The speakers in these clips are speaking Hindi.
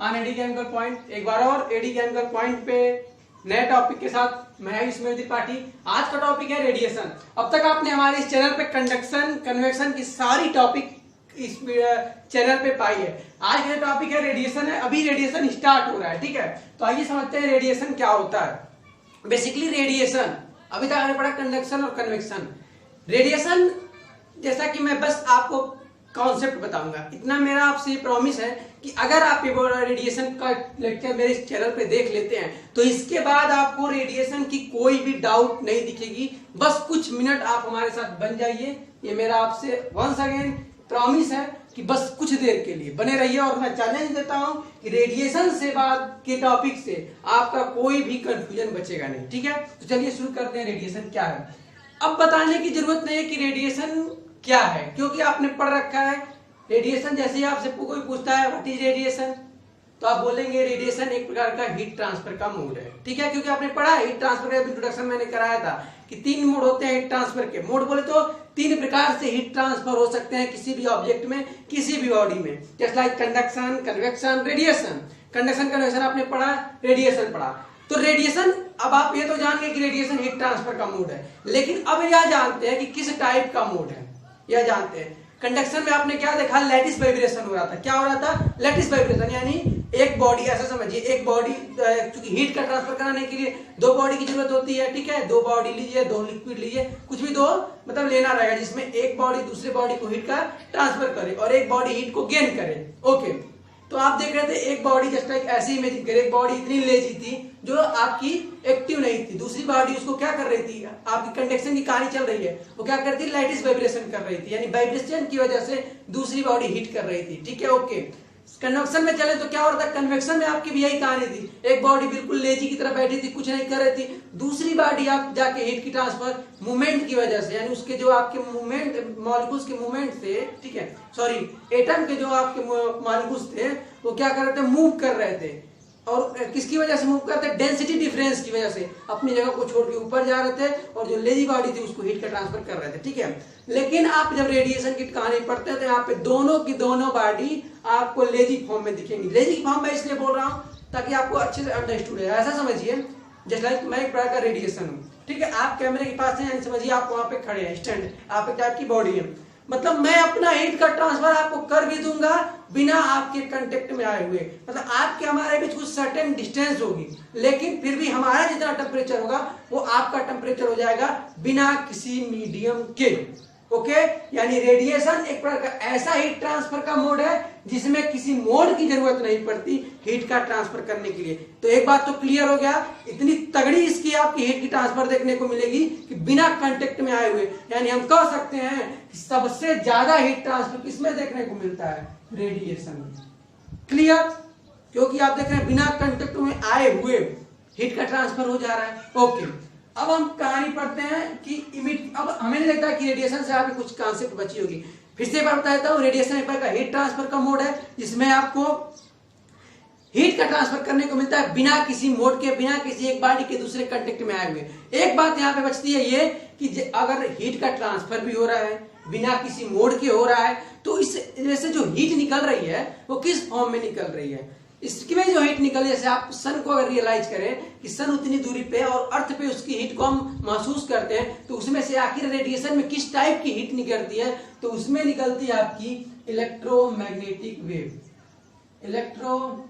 On AD chemical point. एक बार और एडी केमिकल पॉइंट पे नए टॉपिक के साथ मैं इसमें त्रिपाठी। आज का टॉपिक है रेडिएशन। अब तक आपने हमारे इस चैनल पे कंडक्शन कन्वेक्शन की सारी टॉपिक इस चैनल पे पाई है। आज का टॉपिक है रेडिएशन है। अभी रेडिएशन स्टार्ट हो रहा है, ठीक है। तो आइए समझते हैं रेडिएशन क्या होता है। बेसिकली रेडिएशन, अभी तक हमने पढ़ा कंडक्शन और कन्वेक्शन। रेडिएशन जैसा कि मैं बस आपको कॉन्सेप्ट बताऊंगा, इतना मेरा आपसे प्रॉमिस है कि अगर आप ये रेडिएशन का लेक्चर मेरे इस चैनल पे देख लेते हैं तो इसके बाद आपको रेडिएशन की कोई भी डाउट नहीं दिखेगी। बस कुछ मिनट आप हमारे साथ बन जाइए, ये मेरा आपसे वंस अगेन प्रॉमिस है कि बस कुछ देर के लिए बने रहिए। और मैं चैलेंज देता हूं कि रेडिएशन से बाद के टॉपिक से आपका कोई भी कंफ्यूजन बचेगा नहीं, ठीक है। तो चलिए शुरू करते हैं। रेडिएशन क्या है, अब बताने की जरूरत नहीं है कि रेडिएशन क्या है, क्योंकि आपने पढ़ रखा है। रेडिएशन जैसे ही आपसे कोई पूछता है व्हाट इज रेडिएशन, तो आप बोलेंगे रेडिएशन एक प्रकार का हीट ट्रांसफर का मोड है, ठीक है। क्योंकि आपने पढ़ा है हीट ट्रांसफर का इंट्रोडक्शन मैंने कराया था कि 3 मोड होते हैं हीट ट्रांसफर के। मोड बोले तो 3 प्रकार से हीट ट्रांसफर हो सकते हैं किसी भी ऑब्जेक्ट में, किसी भी बॉडी में, जैसे like conduction, convection, radiation. Conduction convection आपने पढ़ा, रेडिएशन पढ़ा। तो रेडिएशन, अब आप ये तो जान गए कि रेडिएशन हीट ट्रांसफर का मोड है, लेकिन अब यह जानते हैं कि किस टाइप का मोड है, यह जानते हैं। कंडक्शन में आपने क्या देखा, लैटिस वाइब्रेशन हो रहा था। क्या हो रहा था? लैटिस वाइब्रेशन, यानी एक बॉडी, ऐसा समझिए एक बॉडी, क्योंकि हीट का ट्रांसफर कराने के लिए 2 बॉडी की जरूरत होती है, ठीक है। 2 बॉडी लीजिए, 2 लिक्विड लीजिए, कुछ भी 2 मतलब लेना रहेगा, जिसमें एक बॉडी दूसरे बॉडी को हीट का ट्रांसफर करे और एक बॉडी हीट को गेन करे। ओके, तो आप देख रहे थे एक बॉडी जस्ट लाइक ऐसी इमेजिन करें, एक बॉडी इतनी लेजी थी जो आपकी एक्टिव नहीं थी, दूसरी बॉडी उसको क्या कर रही थी, आपकी कंडक्शन की कहानी चल रही है, वो क्या करती है, लैटिस वाइब्रेशन कर रही थी, यानी वाइब्रेशन की वजह से दूसरी बॉडी हीट कर रही थी, ठीक है। ओके, कन्वेक्शन में चले तो क्या हो रहा था, कन्वेक्शन में आपकी भी यही कहानी थी। एक बॉडी बिल्कुल लेजी की तरह बैठी थी, कुछ नहीं कर रही थी, दूसरी बॉडी आप जाके हीट की ट्रांसफर मूवमेंट की वजह से, यानी उसके जो आपके मूवमेंट मॉलिक्यूल्स के मूवमेंट थे, ठीक है, सॉरी एटम के जो आपके मॉलिक्यूल्स थे वो क्या कर रहे थे, मूव कर रहे थे। और किसकी वजह से मूव करते हैं, डेंसिटी डिफरेंस की वजह से अपनी जगह को छोड़ के ऊपर जा रहे थे और जो लेजी बॉडी थी उसको हीट का ट्रांसफर कर रहे थे, ठीक है। लेकिन आप जब रेडिएशन की कहानी पढ़ते हैं तो यहाँ पे दोनों की दोनों बॉडी आपको लेजी फॉर्म में दिखेंगी। लेजी फॉर्म में इसलिए बोल रहा हूँ ताकि आपको अच्छे से अंडरस्टूड है। ऐसा समझिए जैसे लाइक मैं एक प्रकार का रेडिएशन हूँ, ठीक है। आप कैमरे के पास हैं, समझिए आप वहां पे खड़े हैं, स्टैंड, आप एक टाइप की बॉडी है, मतलब मैं अपना हीट का ट्रांसफर आपको कर भी दूंगा बिना आपके कांटेक्ट में आए हुए, मतलब आपके हमारे बीच कुछ सर्टेन डिस्टेंस होगी, लेकिन फिर भी हमारा जितना टेम्परेचर होगा वो आपका टेम्परेचर हो जाएगा बिना किसी मीडियम के। ओके, यानी रेडिएशन एक प्रकार का ऐसा हीट ट्रांसफर का मोड है जिसमें किसी मोड की जरूरत नहीं पड़ती हीट का ट्रांसफर करने के लिए। तो एक बात तो क्लियर हो गया, इतनी तगड़ी इसकी आपकी हीट की ट्रांसफर देखने को मिलेगी कि बिना कांटेक्ट में आए हुए, यानी हम कह सकते हैं कि सबसे ज्यादा हीट ट्रांसफर किसमें देखने को मिलता है, रेडिएशन में। क्लियर, क्योंकि आप देख रहे हैं बिना कांटेक्ट में आए हुए हीट का ट्रांसफर हो जा रहा है। ओके, अब हम कहानी पढ़ते हैं कि इमिट, अब हमें नहीं लगता कि रेडिएशन से आपकी कुछ कॉन्सेप्ट बची होगी। फिर से बता देता हूं, रेडिएशन एक प्रकार का हीट ट्रांसफर का मोड है जिसमें आपको हीट का ट्रांसफर करने को मिलता है बिना किसी मोड के, बिना किसी एक बॉडी के दूसरे कांटेक्ट में आए हुए। एक बात यहाँ पे बचती है ये कि अगर हीट का ट्रांसफर भी हो रहा है बिना किसी मोड के हो रहा है, तो इस जैसे जो हीट निकल रही है वो किस फॉर्म में निकल रही है, इसकी में जो हीट निकल, जैसे आप सन को अगर रियलाइज करें कि सन उतनी दूरी पे और अर्थ पे उसकी हीट को हम महसूस करते हैं, तो उसमें से आखिर रेडिएशन में किस टाइप की हीट निकलती है, तो उसमें निकलती है आपकी इलेक्ट्रोमैग्नेटिक वेव, इलेक्ट्रोमैग्नेटिक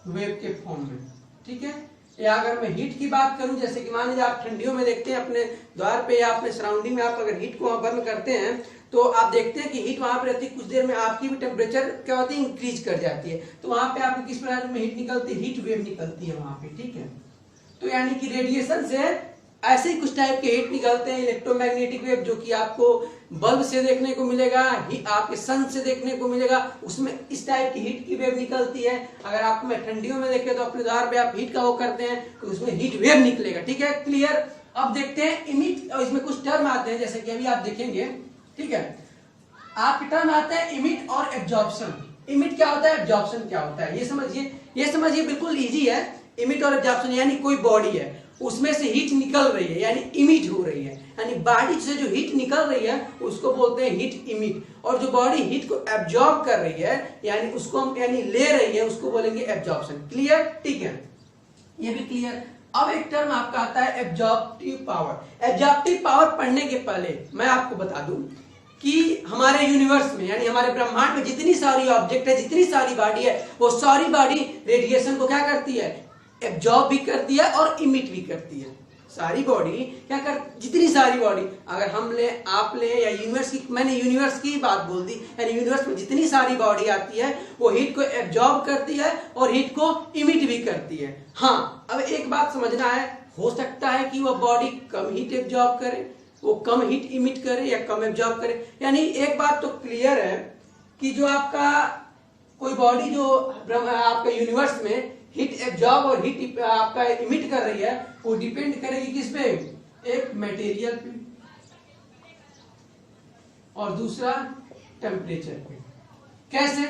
वेव के फॉर्म में, ठीक है। या अगर मैं हीट की बात करूं, जैसे कि मान लीजिए आप ठंडियों में देखते हैं अपने द्वार पे या अपने सराउंडिंग में, आप अगर हीट को वहां बर्न करते हैं तो आप देखते हैं कि हीट वहां पर रहती है, कुछ देर में आपकी भी टेम्परेचर क्या होती है, इंक्रीज कर जाती है। तो वहां पे आपकी किस प्रकार में हीट निकलती है, हीट वेव निकलती है वहां पे, ठीक है। तो यानी कि रेडिएशन से ऐसे ही कुछ टाइप के हीट निकलते हैं, इलेक्ट्रोमैग्नेटिक वेव, जो कि आपको बल्ब से देखने को मिलेगा, आपके सन से देखने को मिलेगा, उसमें इस टाइप की हीट की वेव निकलती है। अगर आप में ठंडियों में देखें तो अपने द्वार पे आप हीट का वो करते हैं तो उसमें हीट वेव निकलेगा, ठीक है। क्लियर। अब देखते हैं इमिट, और इसमें कुछ टर्म आते हैं जैसे कि अभी आप देखेंगे, ठीक है। आपके टर्म आते हैं इमिट और एब्जॉर्प्शन। इमिट क्या होता है, एब्जॉर्प्शन क्या होता है, ये समझिए। ये समझिए बिल्कुल इजी है, इमिट और एब्जॉर्प्शन यानी कोई बॉडी है उसमें से हीट निकल रही है यानी इमिट हो रही है, यानी बॉडी से जो हीट निकल रही है उसको बोलते हैं हीट इमिट, और जो बॉडी हीट को एब्जॉर्ब कर रही है यानी उसको हम यानी ले रही है उसको बोलेंगे एब्जॉर्प्शन। क्लियर? ठीक है, ये भी क्लियर। अब एक टर्म आपका आता है एब्जॉर्प्टिव पावर। एब्जॉर्प्टिव पावर पढ़ने के पहले मैं आपको बता दूं कि हमारे यूनिवर्स में यानी हमारे ब्रह्मांड में जितनी सारी ऑब्जेक्ट है, जितनी सारी बॉडी है, वो सारी बॉडी रेडिएशन को क्या करती है? एब्जॉर्ब भी करती है और इमिट भी करती है। सारी बॉडी क्या कर, जितनी सारी बॉडी अगर हम ले, आप ले या यूनिवर्स की, मैंने यूनिवर्स की बात बोल दी, यानी यूनिवर्स में जितनी सारी बॉडी आती है वो हीट को एब्जॉर्ब करती है और हीट को इमिट भी करती है। हाँ, अब एक बात समझना है, हो सकता है कि वो बॉडी कम हीट एब्जॉर्ब करे, वो कम हीट इमिट करे या कम एब्जॉर्ब करे। यानी एक बात तो क्लियर है कि जो आपका कोई बॉडी जो आपका यूनिवर्स में हीट एब्जॉर्ब और हीट आपका इमिट कर रही है वो डिपेंड करेगी किस पे? एक मटेरियल पे और दूसरा टेम्परेचर पे। कैसे?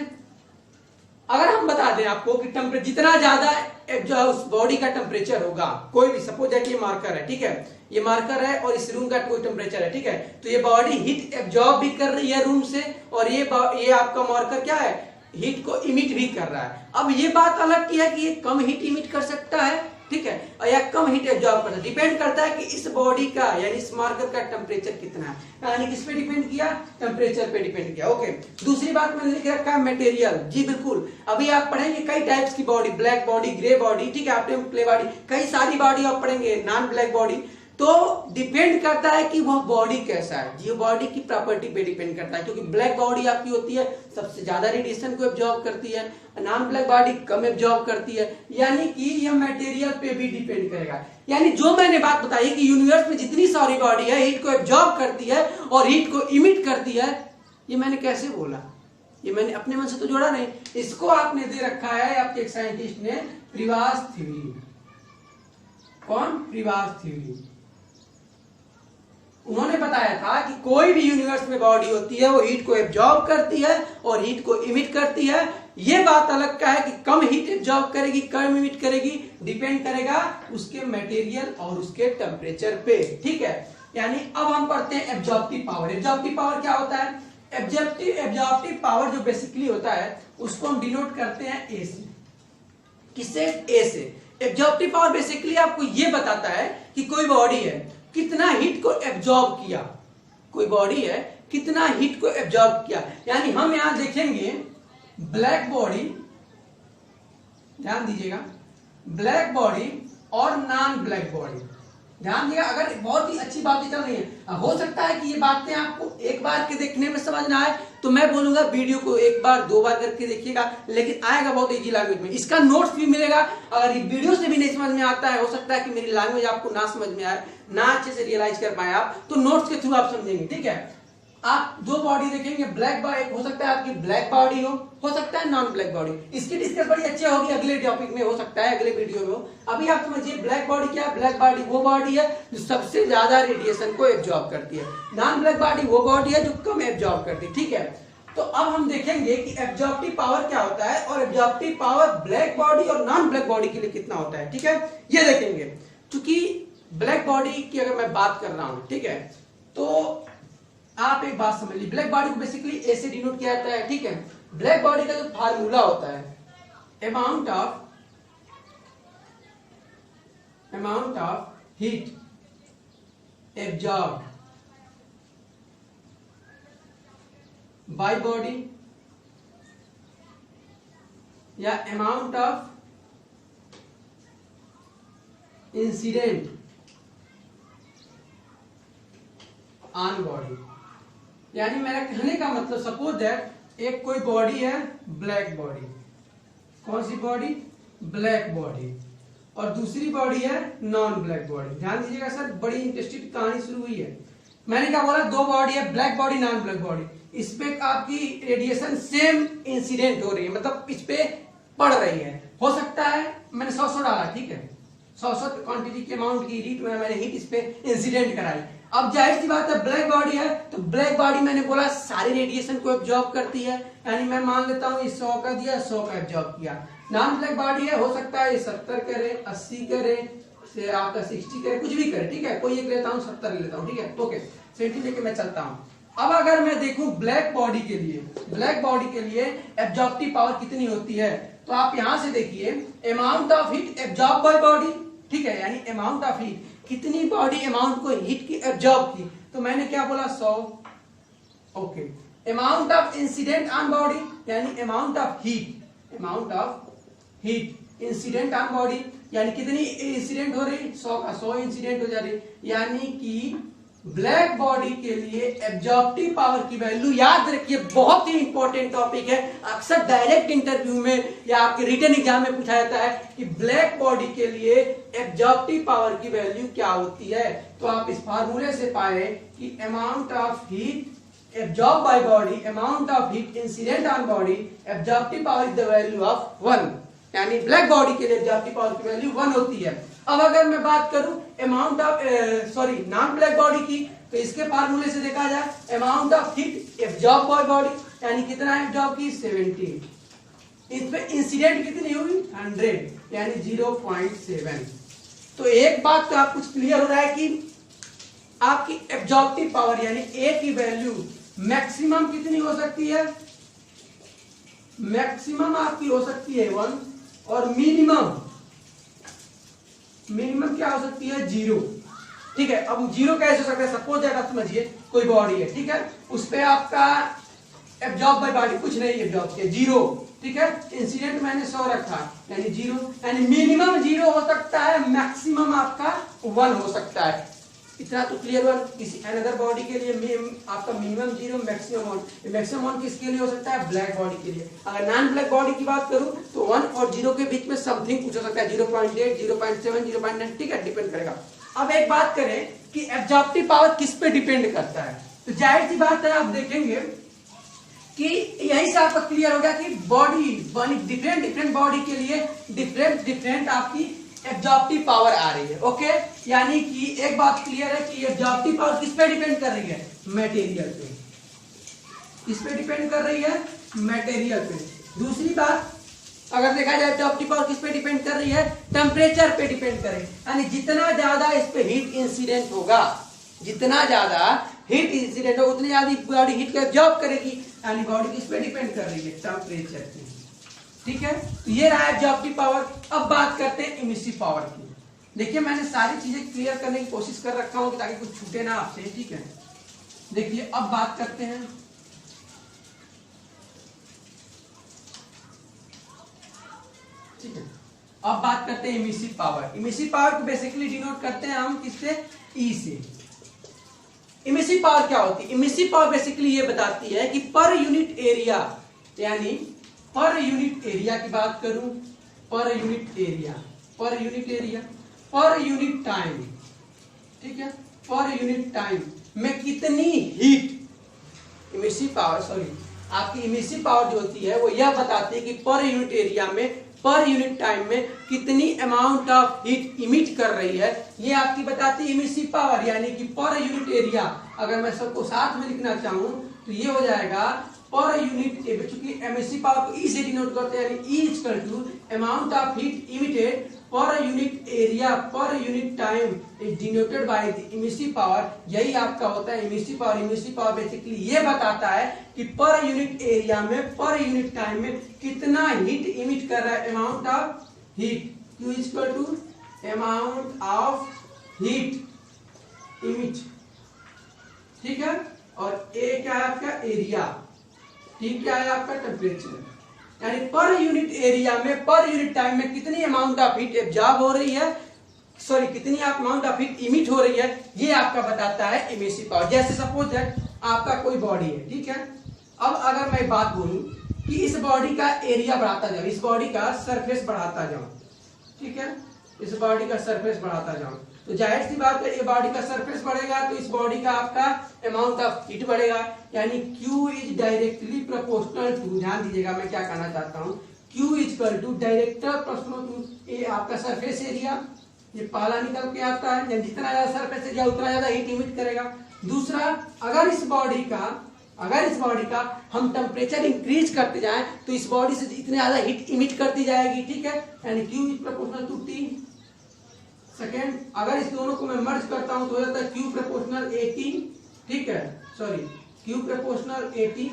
अगर हम बता दें आपको कि टेम्परेचर जितना ज्यादा उस बॉडी का टेम्परेचर होगा, कोई भी सपोज है कि ये मार्कर है, ठीक है, ये मार्कर है और इस रूम का कोई टेम्परेचर है, ठीक है, तो ये बॉडी हीट एब्जॉर्ब भी कर रही है रूम से और ये आपका मार्कर क्या है? हीट को इमिट भी कर रहा है। अब ये बात अलग की है कि ये कम हीट इमिट कर सकता है, ठीक है, और या कम हीट एब्जॉर्ब करता है। डिपेंड करता है कि इस बॉडी का यानी इस मार्कर का टेम्परेचर कितना है, यानी किस पे डिपेंड किया? टेम्परेचर पे डिपेंड किया। ओके, दूसरी बात मैंने लिख रखा है मटेरियल। जी बिल्कुल, अभी आप पढ़ेंगे कई टाइप्स की body, black body, grey body, ठीक है, आपने प्ले बॉडी, कई सारी बॉडी आप पढ़ेंगे, नॉन ब्लैक बॉडी। तो डिपेंड करता है कि वह बॉडी कैसा है, जी बॉडी की प्रॉपर्टी पे डिपेंड करता है, क्योंकि ब्लैक बॉडी आपकी होती है सबसे ज्यादा रेडिएशन को एब्जॉर्ब करती है, नॉन ब्लैक बॉडी कम एब्जॉर्ब करती है, यानी कि यह मटेरियल पे भी डिपेंड करेगा। यानी जो मैंने बात बताई कि यूनिवर्स में जितनी सारी बॉडी है हीट को एब्जॉर्ब करती है और हीट को इमिट करती है, ये मैंने कैसे बोला? ये मैंने अपने मन से तो जोड़ा नहीं, इसको आपने दे रखा है आपके एक साइंटिस्ट ने, प्रिवास थ्योरी। कौन? प्रिवास थ्योरी। उन्होंने बताया था कि कोई भी यूनिवर्स में बॉडी होती है वो हीट को एब्जॉर्ब करती है और हीट को इमिट करती है। ये बात अलग का है कि कम हीट एब्जॉर्ब करेगी, कम इमिट करेगी, डिपेंड करेगा उसके मटेरियल और उसके टेम्परेचर पे, ठीक है। यानी अब हम पढ़ते हैं एब्जॉर्प्टिव पावर। एब्जॉर्प्टिव पावर क्या होता है? एब्जॉर्प्टिव पावर जो बेसिकली होता है उसको हम डिनोट करते हैं ए से। किससे? ए से। एब्जॉर्प्टिव पावर बेसिकली आपको ये बताता है कि कोई बॉडी है कितना हीट को एब्जॉर्ब किया, कोई बॉडी है कितना हीट को एब्जॉर्ब किया। यानी हम यहां देखेंगे ब्लैक बॉडी, ध्यान दीजिएगा, ब्लैक बॉडी और नॉन ब्लैक बॉडी, ध्यान दिया। अगर बहुत ही अच्छी बातें चल रही है, हो सकता है कि ये बातें आपको एक बार के देखने में समझ ना आए, तो मैं बोलूंगा वीडियो को एक बार दो बार करके देखिएगा, लेकिन आएगा बहुत इजी लैंग्वेज में। इसका नोट्स भी मिलेगा। अगर ये वीडियो से भी नहीं समझ में आता है, हो सकता है कि मेरी लैंग्वेज आपको ना समझ में आए, ना अच्छे से रियलाइज कर पाए आप, तो नोट्स के थ्रू आप समझेंगे, ठीक है। आप दो बॉडी देखेंगे, ब्लैक बॉडी हो सकता है आपकी ब्लैक बॉडी हो सकता है नॉन ब्लैक बॉडी। इसकी डिस्कस बड़ी अच्छी होगी अगले टॉपिक में, हो सकता है अगले वीडियो में हो। अभी आप समझिए ब्लैक बॉडी क्या है? ब्लैक बॉडी वो बॉडी है जो सबसे ज्यादा रेडिएशन को एब्जॉर्ब करती है, नॉन ब्लैक बॉडी वो बॉडी है जो कम एब्जॉर्ब करती है, ठीक है। तो अब हम देखेंगे कि एब्जॉर्प्टिव पावर क्या होता है और एब्जॉर्प्टिव पावर ब्लैक बॉडी और नॉन ब्लैक बॉडी के लिए कितना होता है, ठीक है, ये देखेंगे। क्योंकि ब्लैक बॉडी की अगर मैं बात कर रहा हूं, ठीक है, तो आप एक बात समझ लीजिए, ब्लैक बॉडी को बेसिकली ए से डिनोट किया जाता है, ठीक है। ब्लैक बॉडी का जो फार्मूला होता है amount of heat absorb by body या amount of incident on body. यानी मेरा कहने का मतलब सपोज दैट एक कोई बॉडी है ब्लैक बॉडी, कौन सी बॉडी? ब्लैक बॉडी, और दूसरी बॉडी है नॉन ब्लैक बॉडी। ध्यान दीजिएगा सर, बड़ी इंटरेस्टिंग कहानी शुरू हुई है। मैंने क्या बोला? दो बॉडी है, black body non black body, इस पे आपकी रेडिएशन सेम इंसिडेंट हो रही है, मतलब इस पे पड़ रही है। हो सकता है मैंने 100 डाला, ठीक है, 100 क्वांटिटी के अमाउंट की हीट मैंने हीट इस पे इंसिडेंट कराई। अब जाहिर सी बात है ब्लैक बॉडी है, तो ब्लैक बॉडी मैंने बोला सारी रेडिएशन को एब्जॉर्ब करती है, यानी मैं मान लेता हूं 100 का दिया, 100 का एब्जॉर्ब किया। नॉन ब्लैक बॉडी है, हो सकता है 70 करे, 80 करे, से आपका 60 करे, कुछ भी करे, ठीक है। कोई एक लेता हूँ, 70 लेता हूँ, ठीक है, ओके, 70 लेके मैं चलता हूँ। अब अगर मैं देखूं ब्लैक बॉडी के लिए, ब्लैक बॉडी के लिए एब्जॉर्प्टिव पावर कितनी होती है, तो आप यहां से देखिए amount of heat absorb by body, ठीक है, यानी अमाउंट ऑफ हीट, कितनी बॉडी अमाउंट को हीट की एब्जॉर्ब की, तो मैंने क्या बोला 100, okay. Amount of incident on body, यानी amount of heat, amount of heat incident on body, यानी कितनी इंसिडेंट हो रही, 100 का 100 इंसिडेंट हो जा रही, यानी कि ब्लैक बॉडी के लिए एब्जॉर्प्टिव पावर की वैल्यू, याद रखिए बहुत ही इंपॉर्टेंट टॉपिक है, अक्सर डायरेक्ट इंटरव्यू में या आपके रिटन एग्जाम में पूछा जाता है कि ब्लैक बॉडी के लिए एब्जॉर्प्टिव पावर की वैल्यू क्या होती है। तो आप इस फार्मूले से पाए कि amount of heat absorb by body, amount of heat incident on body, absorptive power is the value of 1, यानी ब्लैक बॉडी के लिए एब्जॉर्प्टिव पावर की वैल्यू 1 होती है। अब अगर मैं बात करूं amount of non black body की, तो इसके फार्मूले से देखा जाए amount of heat absorb by body, यानी कितना एब्जॉर्ब की 70, इसमें इंसिडेंट कितनी हुई 100, यानी 0.7। तो एक बात तो आप कुछ क्लियर हो रहा है कि आपकी एब्जॉर्प्टिव पावर यानी ए की वैल्यू मैक्सिमम कितनी हो सकती है, मैक्सिमम आपकी हो सकती है 1 और मिनिमम क्या हो सकती है 0, ठीक है। अब 0 कैसे हो सकता है, सपोज दैट आप समझिए कोई बॉडी है, ठीक है, उस पे आपका एब्जॉर्ब बाय बॉडी कुछ नहीं एब्जॉर्ब किया 0, ठीक है, इंसिडेंट मैंने 100 रखा यानी 0, यानी मिनिमम 0 हो सकता है, मैक्सिमम आपका 1 हो सकता है। इतना तो क्लियर हुआ। किसी अनदर बॉडी के लिए आपका मिनिमम 0, मैक्सिमम 1, मैक्सिमम 1 किसके लिए हो सकता है, ब्लैक बॉडी के लिए। अगर नॉन ब्लैक बॉडी की बात करूं तो 1 और 0 के बीच में समथिंग कुछ हो सकता है, 0.8, 0.7, 0.9, ठीक है, डिपेंड करेगा। अब एक बात करें कि एब्जॉर्प्टिव पावर किस पे डिपेंड करता है, तो जाहिर सी बात है आप देखेंगे कि यही से आपको क्लियर हो गया कि बॉडी डिफरेंट बॉडी के लिए डिफरेंट आपकी एब्जॉर्प्टिव पावर आ रही है, ओके। यानी कि एक बात क्लियर है कि एब्जॉर्प्टिव पावर किस पे डिपेंड कर रही है, मटेरियल पे, किस पे डिपेंड कर रही है, मटेरियल पे। दूसरी बात अगर देखा जाए एब्जॉर्प्टिव पावर किस पे डिपेंड कर रही है, टेम्परेचर पे डिपेंड करे, यानी जितना ज्यादा इस पे हीट इंसिडेंट होगा, जितना ज्यादा हीट इंसिडेंट हो उतनी ज्यादा बॉडी हीट को एब्जॉर्ब करेगी, यानी बॉडी किस पे डिपेंड कर रही है, टेम्परेचर पे, ठीक है। तो ये रहा एब्जॉर्प्टिव पावर। अब बात करते हैं इमिसिव पावर की। देखिए मैंने सारी चीजें क्लियर करने की कोशिश कर रखा हूं ताकि कुछ छूटे ना आपसे, ठीक है। देखिए अब बात करते हैं ठीक है, अब बात करते हैं इमिसिव पावर। इमिसिव पावर को बेसिकली डिनोट करते हैं हम किससे, ई से। इमिसिव पावर क्या होती है, इमिसिव पावर बेसिकली ये बताती है कि पर यूनिट एरिया, यानी पर यूनिट एरिया की बात करूं, पर unit area, per unit time, ठीक है, पर यूनिट टाइम में कितनी हीट इमिसिव पावर, सॉरी आपकी इमिसिव पावर जो होती है वो यह बताती है कि पर यूनिट एरिया में, पर यूनिट टाइम में कितनी अमाउंट ऑफ हीट इमिट कर रही है, ये आपकी बताती है इमिसिव पावर। यानी कि पर यूनिट एरिया, अगर मैं सबको साथ में लिखना चाहूं तो ये हो जाएगा पर यूनिट, चूंकि इमिसिव पावर को ई से डिनोट करते हैं, यानी E equal to amount of heat emitted per unit area per unit time is denoted by the emissive power. यही आपका होता है emissive power. Emissive power basically ये बताता है कि पर यूनिट एरिया में, पर यूनिट टाइम में कितना हीट इमिट कर रहा है, amount of heat, Q equal to amount of heat emit, ठीक है। और ए क्या है आपका, एरिया, ठीक क्या है आपका, टेम्परेचर। यानी पर यूनिट एरिया में, पर यूनिट टाइम में कितनी अमाउंट ऑफ हीट एब्जॉर्ब हो रही है, सॉरी कितनी अमाउंट ऑफ हीट इमिट हो रही है, ये आपका बताता है इमिसिव पावर। जैसे सपोज दैट आपका कोई बॉडी है, ठीक है। अब अगर मैं बात बोलूं कि इस बॉडी का एरिया बढ़ाता जाऊं, इस बॉडी का सरफेस बढ़ाता जाऊं, ठीक है, इस बॉडी का सरफेस बढ़ाता जाऊं, तो जाहिर सी बात है ये बॉडी का सरफेस बढ़ेगा तो इस बॉडी का आपका अमाउंट ऑफ हीट बढ़ेगा। यानी Q is directly proportional to, ध्यान दीजिएगा मैं क्या कहना चाहता हूं, Q equal to direct proportional to ये आपका सरफेस एरिया, ये पहला निकल के आता है, जितना ज्यादा सरफेस एरिया उतना ज्यादा हीट इमिट करेगा। दूसरा, अगर इस बॉडी का अगर इस बॉडी का हम टेम्परेचर इंक्रीज करते जाएं तो इस बॉडी से इतने ज्यादा हीट इमिट करती जाएगी, ठीक है, यानी Q is proportional to T। Second, अगर इस दोनों को मैं मर्ज करता हूं तो हो जाता है Q प्रोपोर्शनल AT, ठीक है, सॉरी Q प्रोपोर्शनल AT।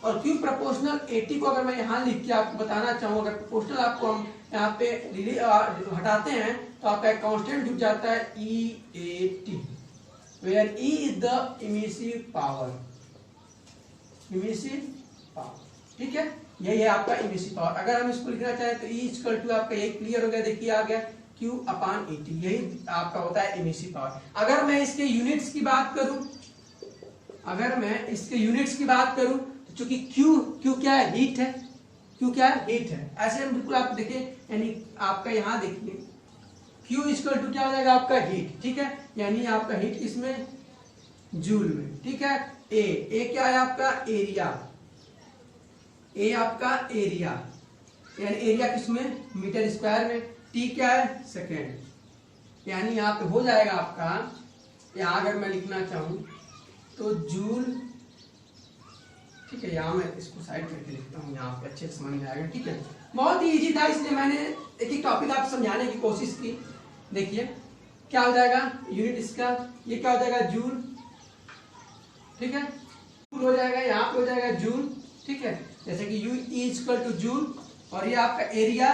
और Q प्रोपोर्शनल AT को अगर मैं यहाँ लिख के आपको बताना चाहूँ, अगर प्रोपोर्शनल आपको हम यहाँ पे हटाते हैं तो आपका एक कांस्टेंट जुड़ जाता है EAT, where E is the emissive power, emissive power, ठीक है, यही है आपका इमिसिव पावर। अगर हम इसको लिखना चाहें तो E इक्वल टू आपका ये क्लियर हो गया, देखिए आ गया Q अपान AT, यही आपका होता है इमिसिव पावर। अगर मैं इसके यूनिट्स की बात करूं, अगर मैं इसके यूनिट्स की बात करूं तो चूंकि Q क्या है, हीट है, Q क्या है, हीट है, ऐसे हम बिल्कुल आप देखिए, यानी आपका यहाँ देखिए Q इक्वल टू क्या हो जाएगा आपका हीट, ठीक है, यानी आपका हीट किसमें, जूल में, ठीक है। ए क्या है आपका एरिया, ए आपका एरिया, यानी एरिया किसमें, मीटर स्क्वायर में। टी क्या है, सेकेंड, यानी यहाँ पे हो जाएगा आपका, यहाँ अगर मैं लिखना चाहूं तो जूल, ठीक है, यहाँ मैं इसको साइड करके लिखता हूँ, यहाँ पे अच्छे से समझ में आएगा, ठीक है। बहुत ही इजी था, इसलिए मैंने एक एक टॉपिक आप समझाने की कोशिश की। देखिए क्या हो जाएगा यूनिट इसका, ये क्या हो जाएगा जूल, ठीक है, जूल हो जाएगा, यहाँ पे हो जाएगा जूल, ठीक है, जैसे कि U इक्वल टू जूल। और ये आपका एरिया,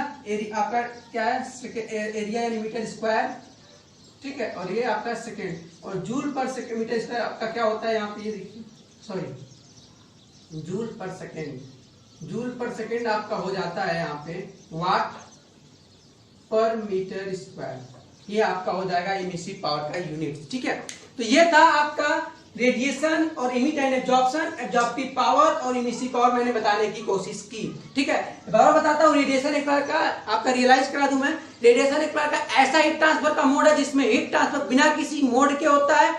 आपका क्या है, एरिया यानी मीटर स्क्वायर, ठीक है, और ये आपका सेकेंड, और जूल पर सेकेंड मीटर स्क्वायर आपका क्या होता है, यहाँ पे ये देखिए, सॉरी जूल पर सेकेंड, जूल पर सेकेंड आपका हो जाता है यहाँ पे वाट पर मीटर स्क्वायर, ये आपका हो जाएगा इमिसिव पावर का यूनिट, ठीक है। तो ये था आपका रेडिएशन और emit and absorption, absorptive power और इमिसिव पावर मैंने बताने की कोशिश की, ठीक है। बार बताता हूँ, रेडिएशन एक प्रकार का आपका रियलाइज करा दूं मैं, रेडिएशन एक प्रकार का ऐसा हीट ट्रांसफर का मोड है जिसमें हीट ट्रांसफर बिना किसी मोड के होता है।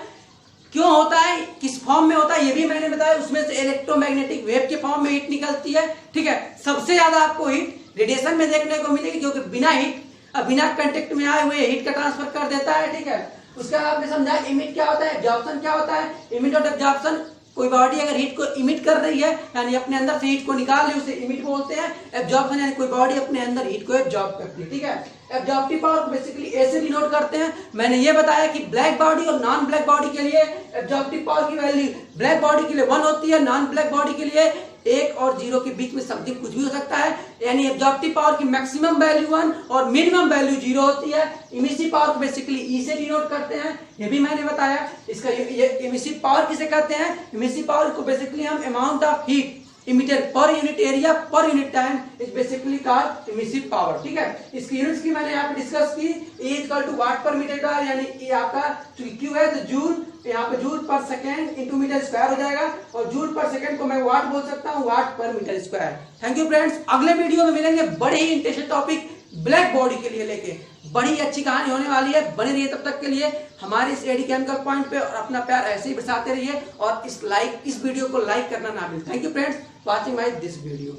क्यों होता है, किस फॉर्म में होता है, ये भी मैंने बताया, उसमें से इलेक्ट्रोमैग्नेटिक वेव के फॉर्म में हीट निकलती है, ठीक है। सबसे ज्यादा आपको हीट रेडिएशन में देखने को मिलेगी, जो कि बिना हीट, बिना कांटेक्ट में आए हुए हीट का ट्रांसफर कर देता है, ठीक है। उसके बाद आपने समझा इमिट क्या होता है, एब्जॉर्प्शन क्या होता है। इमिट और एब्जॉर्प्शन, कोई बॉडी अगर हीट को इमिट कर रही है यानी अपने अंदर से हीट को निकाल रही है, उसे इमिट बोलते हैं। एब्जॉर्प्शन यानी कोई बॉडी अपने अंदर हीट को एब्जॉर्ब करती है, ठीक है। एब्जॉर्प्टिव पावर को बेसिकली ऐसे डिनोट करते हैं, मैंने ये बताया कि ब्लैक बॉडी और नॉन ब्लैक बॉडी के लिए एब्जॉर्प्टिव पावर की वैल्यू ब्लैक बॉडी के लिए 1 होती है, नॉन ब्लैक बॉडी के लिए 1 और 0 के बीच में समथिंग कुछ भी हो सकता है, यानी एब्जॉर्प्टिव पावर की मैक्सिमम वैल्यू 1 और मिनिमम वैल्यू 0 होती है। इमिसिव पावर को बेसिकली ई से डिनोट करते हैं, ये भी मैंने बताया। इसका ये इमिसिव पावर किसे कहते हैं, इमिसिव पावर को बेसिकली हम amount of heat emitted per unit area per unit time is basically called emissive power, ठीक है। इसकी यूनिट्स की मैंने यहाँ पे डिस्कस की, E equal to watt per metre square, यानी ये आपका Q है तो जूल, यहाँ पे जूल पर सेकेंड इंटू मीटर स्क्वायर हो जाएगा, और जूल पर सेकेंड को मैं वाट बोल सकता हूँ, watt per metre square. Thank you friends, अगले वीडियो में मिलेंगे बड़े ही इंटरेस्टिंग टॉपिक ब्लैक बॉडी के लिए लेके, बड़ी अच्छी कहानी होने वाली है, बने रहिए तब तक के लिए हमारे इस एडी केमिकल पॉइंट पे, और अपना प्यार ऐसे ही बरसाते रहिए, और इस वीडियो को लाइक करना ना भूलें। Thank you friends watching my this video.